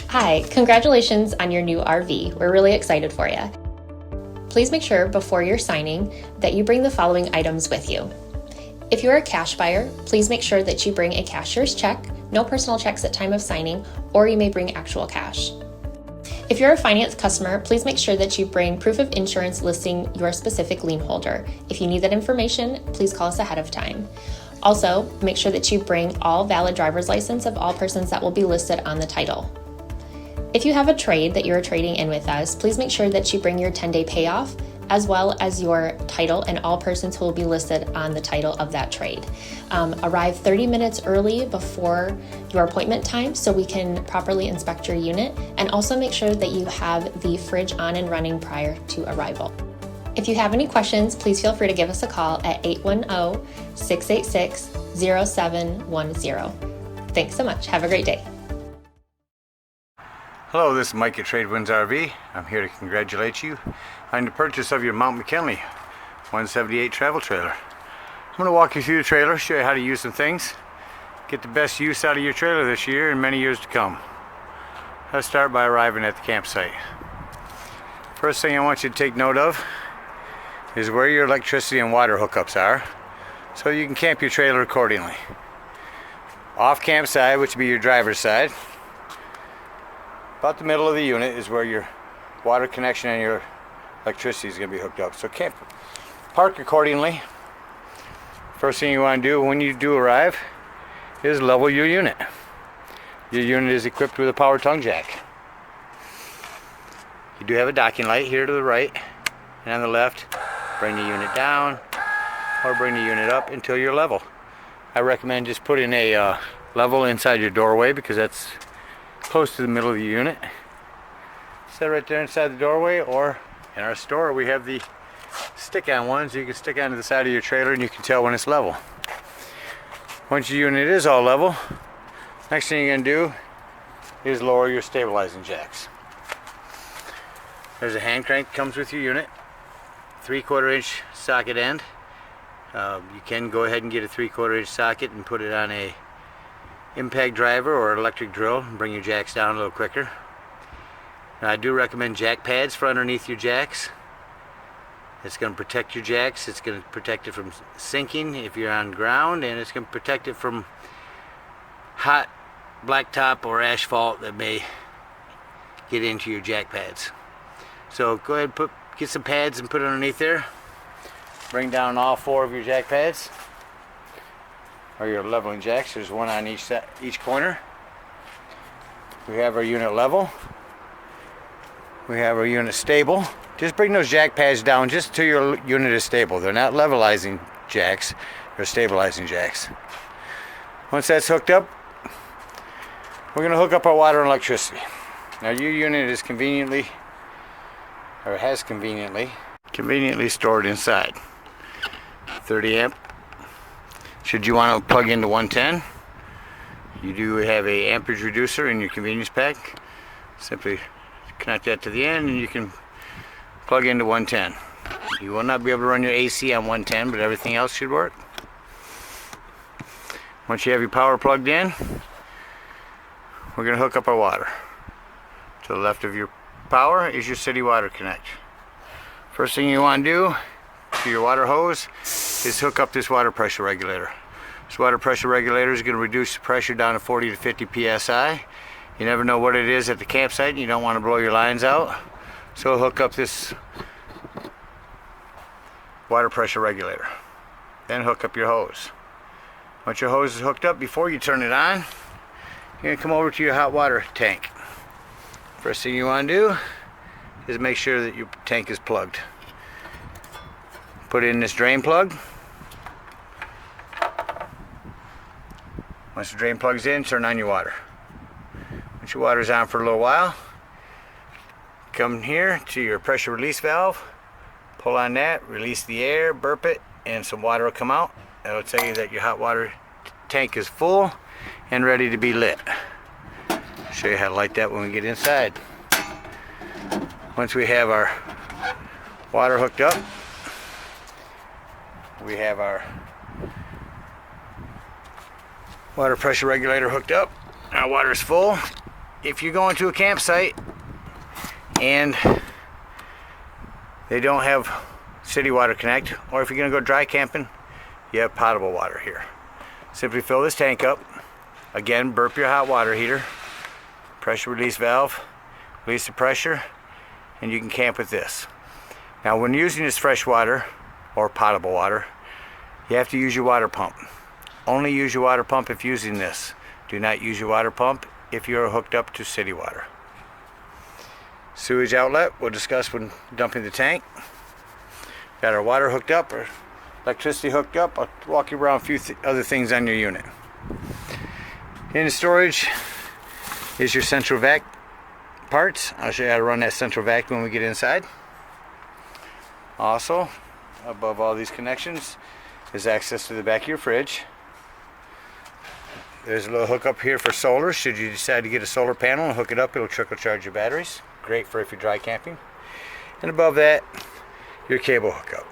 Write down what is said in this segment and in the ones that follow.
Hi, congratulations on your new RV. We're really excited for you. Please make sure before you're signing that you bring the following items with you. If you're a cash buyer, please make sure that you bring a cashier's check, no personal checks at time of signing, or you may bring actual cash. If you're a finance customer, please make sure that you bring proof of insurance listing your specific lien holder. If you need that information, please call us ahead of time. Also, make sure that you bring all valid driver's license of all persons that will be listed on the title. If you have a trade that you're trading in with us, please make sure that you bring your 10-day payoff as well as your title and all persons who will be listed on the title of that trade. Arrive 30 minutes early before your appointment time so we can properly inspect your unit, and also make sure that you have the fridge on and running prior to arrival. If you have any questions, please feel free to give us a call at 810-686-0710. Thanks so much. Have a great day. Hello, this is Mike at TradeWinds RV. I'm here to congratulate you on the purchase of your Mt McKinley 178 travel trailer. I'm going to walk you through the trailer, show you how to use some things, get the best use out of your trailer this year and many years to come. Let's start by arriving at the campsite. First thing I want you to take note of is where your electricity and water hookups are, so you can camp your trailer accordingly. Off campsite, which would be your driver's side, about the middle of the unit is where your water connection and your electricity is going to be hooked up. So park accordingly. First thing you want to do when you do arrive is level your unit. Your unit is equipped with a power tongue jack. You do have a docking light here to the right and on the left. Bring the unit down or bring the unit up until you're level. I recommend just putting a level inside your doorway because that's close to the middle of the unit. Set right there inside the doorway, or in our store we have the stick-on ones you can stick onto the side of your trailer and you can tell when it's level. Once your unit is all level, next thing you're going to do is lower your stabilizing jacks. There's a hand crank that comes with your unit, 3/4 inch socket end. You can go ahead and get a 3/4 inch socket and put it on a impact driver or electric drill and bring your jacks down a little quicker. Now, I do recommend jack pads for underneath your jacks. It's going to protect your jacks, it's going to protect it from sinking if you're on ground, and it's going to protect it from hot blacktop or asphalt that may get into your jack pads. So go ahead and get some pads and put it underneath there. Bring down all 4 of your jack pads, or your leveling jacks. There's one on each corner. We have our unit level. We have our unit stable. Just bring those jack pads down just till your unit is stable. They're not levelizing jacks, they're stabilizing jacks. Once that's hooked up, we're going to hook up our water and electricity. Now your unit is has conveniently stored inside 30 amp. Should you want to plug into 110, you do have a amperage reducer in your convenience pack. Simply connect that to the end and you can plug into 110. You will not be able to run your AC on 110, but everything else should work. Once you have your power plugged in, we're going to hook up our water. To the left of your power is your city water connect. First thing you want to do to your water hose is hook up this water pressure regulator. This water pressure regulator is going to reduce the pressure down to 40 to 50 psi. You never know what it is at the campsite and you don't want to blow your lines out, so hook up this water pressure regulator. Then hook up your hose. Once your hose is hooked up, before you turn it on, you're going to come over to your hot water tank. First thing you want to do is make sure that your tank is plugged. Put in this drain plug. Once the drain plug's in, turn on your water. Once your water's on for a little while, come here to your pressure release valve, pull on that, release the air, burp it, and some water will come out. That'll tell you that your hot water tank is full and ready to be lit. I'll show you how to light that when we get inside. Once we have our water hooked up, we have our water pressure regulator hooked up. Our water is full. if you're going to a campsite and they don't have city water connect, or if you're going to go dry camping, you have potable water here. Simply fill this tank up. Again, burp your hot water heater, pressure release valve, release the pressure, and you can camp with this. Now when using this fresh water or potable water, you have to use your water pump. Only use your water pump if using this. Do not use your water pump if you're hooked up to city water. Sewage outlet, we'll discuss when dumping the tank. Got our water hooked up or electricity hooked up. I'll walk you around a few other things on your unit. In the storage is your central vac parts. I'll show you how to run that central vac when we get inside. Also, above all these connections is access to the back of your fridge. There's a little hookup here for solar. Should you decide to get a solar panel and hook it up, it'll trickle charge your batteries. Great for if you're dry camping. And above that, your cable hookup.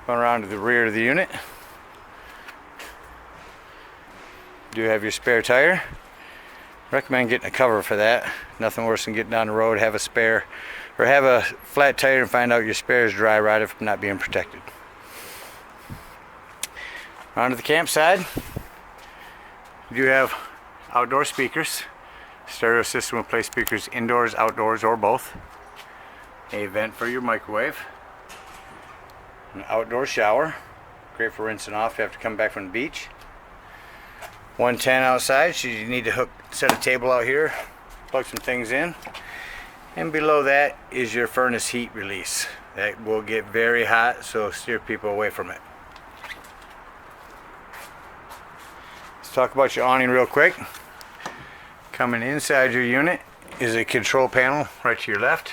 Going around to the rear of the unit. Do have your spare tire. Recommend getting a cover for that. Nothing worse than getting down the road, have a spare, or have a flat tire and find out your spare is dry rotted from not being protected. Onto the campside. You have outdoor speakers. Stereo system will play speakers indoors, outdoors, or both. A vent for your microwave. An outdoor shower. Great for rinsing off if you have to come back from the beach. 110 outside, so you need to set a table out here, plug some things in. And below that is your furnace heat release. That will get very hot, so steer people away from it. Let's talk about your awning real quick. Coming inside your unit is a control panel right to your left.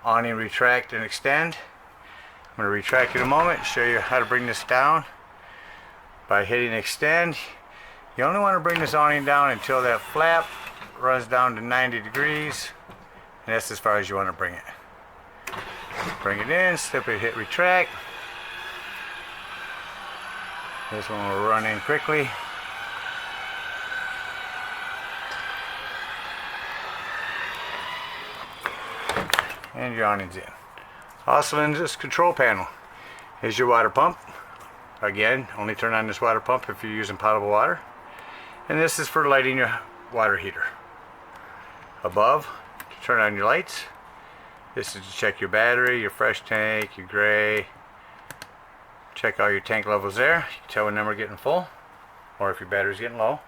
Awning retract and extend. I'm going to retract in a moment, show you how to bring this down. By hitting extend, you only want to bring this awning down until that flap runs down to 90 degrees, and that's as far as you want to bring it. Bring it in, slip it, hit retract. This one will run in quickly. And your awning's in. Also in this control panel is your water pump. Again, only turn on this water pump if you're using potable water. And this is for lighting your water heater. Above, turn on your lights. This is to check your battery, your fresh tank, your gray. Check all your tank levels there. You can tell when them are getting full, or if your battery's getting low.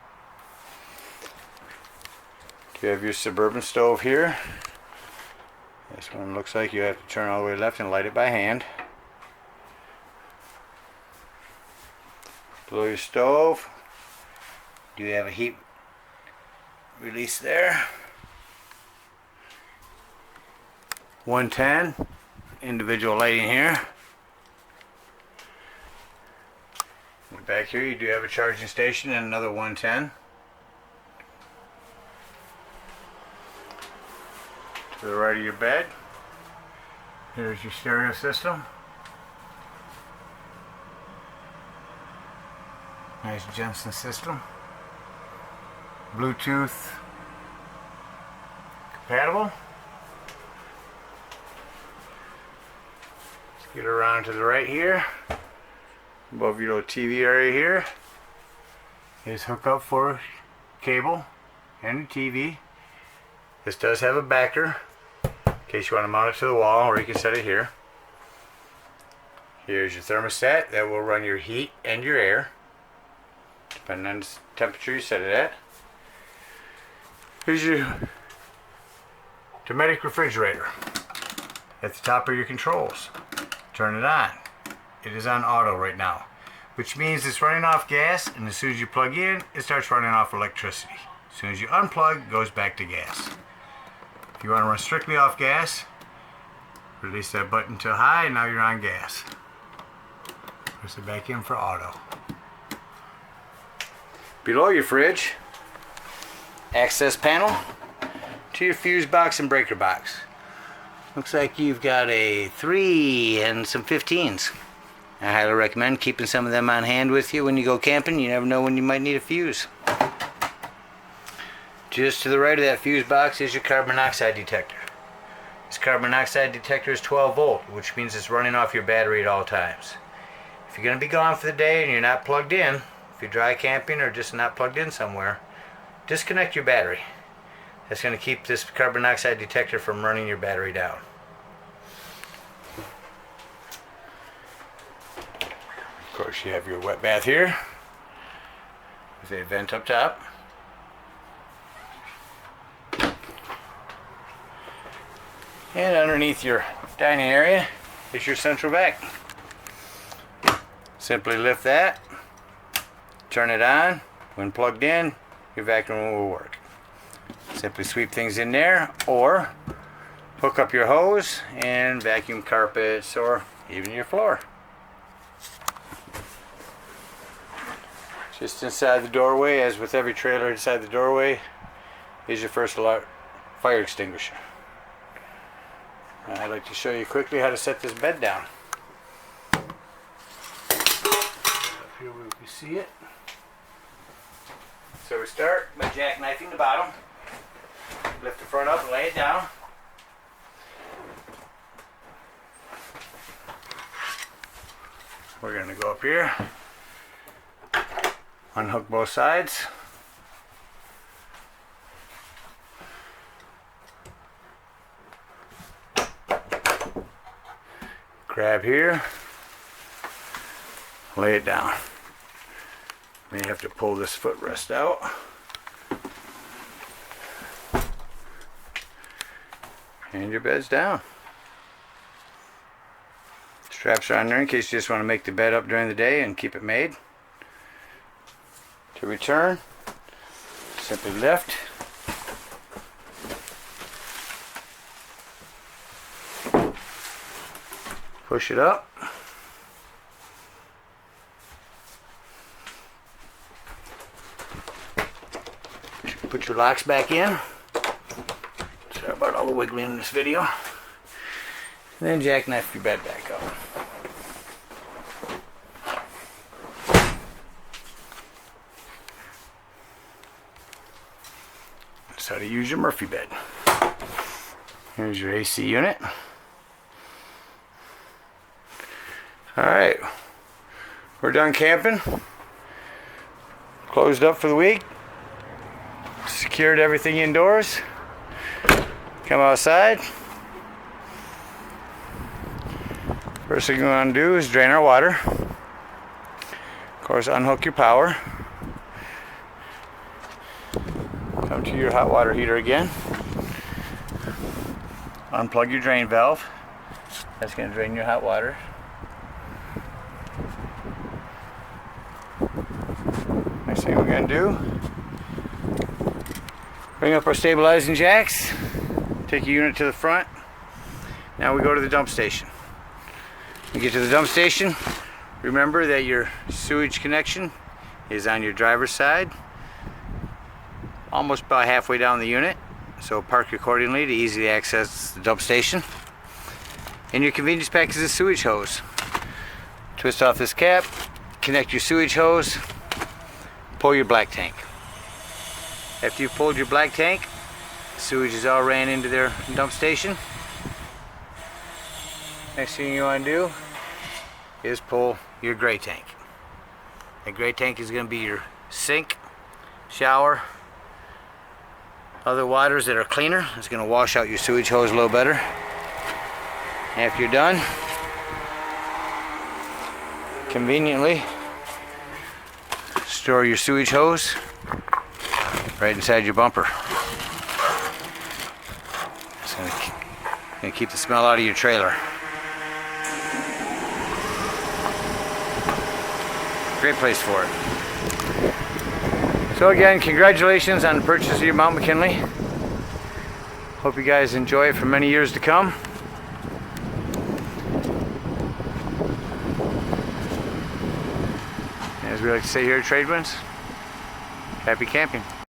You have your Suburban stove here. This one looks like you have to turn all the way left and light it by hand. Below your stove, you have a heat release there. 110, individual lighting here. And back here you do have a charging station and another 110. To the right of your bed, here's your stereo system. Nice Jensen system. Bluetooth compatible. Let's get around to the right here. Above your little TV area here is hookup for cable and the TV. This does have a backer in case you want to mount it to the wall, or you can set it here. Here's your thermostat that will run your heat and your air, depending on the temperature you set it at. Here's your Dometic refrigerator at the top of your controls. Turn it on. It is on auto right now, which means it's running off gas, and as soon as you plug in, it starts running off electricity. As soon as you unplug, it goes back to gas. If you want to run strictly off gas, release that button to high, and now you're on gas. Press it back in for auto. Below your fridge, access panel to your fuse box and breaker box. Looks like you've got a 3 and some 15s. I highly recommend keeping some of them on hand with you when you go camping. You never know when you might need a fuse. Just to the right of that fuse box is your carbon monoxide detector. This carbon monoxide detector is 12 volt, which means it's running off your battery at all times. If you're going to be gone for the day and you're not plugged in, if you're dry camping or just not plugged in somewhere, disconnect your battery. That's going to keep this carbon monoxide detector from running your battery down. Of course, you have your wet bath here with a vent up top. And underneath your dining area is your central vac. Simply lift that, turn it on. When plugged in, your vacuum will work. Simply sweep things in there, or hook up your hose and vacuum carpets or even your floor. Just inside the doorway, as with every trailer inside the doorway, is your first fire extinguisher. I'd like to show you quickly how to set this bed down. Up here where we can see it. So we start by jackknifing the bottom. Lift the front up and lay it down. We're going to go up here, unhook both sides. Grab here, lay it down. Then you have to pull this footrest out. And your bed's down. Straps are on there in case you just want to make the bed up during the day and keep it made. To return, simply lift. Push it up. Put your locks back in. Sorry about all the wiggling in this video. And then jackknife your bed back up. That's how to use your Murphy bed. Here's your AC unit. Alright, we're done camping. Closed up for the week. Secured everything indoors. Come outside. First thing we want to do is drain our water. Of course, unhook your power. Come to your hot water heater again. Unplug your drain valve. That's going to drain your hot water. Next thing we're going to do, bring up our stabilizing jacks, take your unit to the front. Now we go to the dump station. We get to the dump station, remember that your sewage connection is on your driver's side, almost about halfway down the unit, so park accordingly to easily access the dump station. And your convenience pack is a sewage hose. Twist off this cap, connect your sewage hose, pull your black tank. After you've pulled your black tank, sewage is all ran into their dump station. Next thing you want to do is pull your gray tank. The gray tank is going to be your sink, shower, other waters that are cleaner. It's going to wash out your sewage hose a little better. After you're done, conveniently store your sewage hose right inside your bumper. It's going to keep the smell out of your trailer. Great place for it. So again, congratulations on the purchase of your Mt McKinley. Hope you guys enjoy it for many years to come. As we like to say here at TradeWinds, happy camping.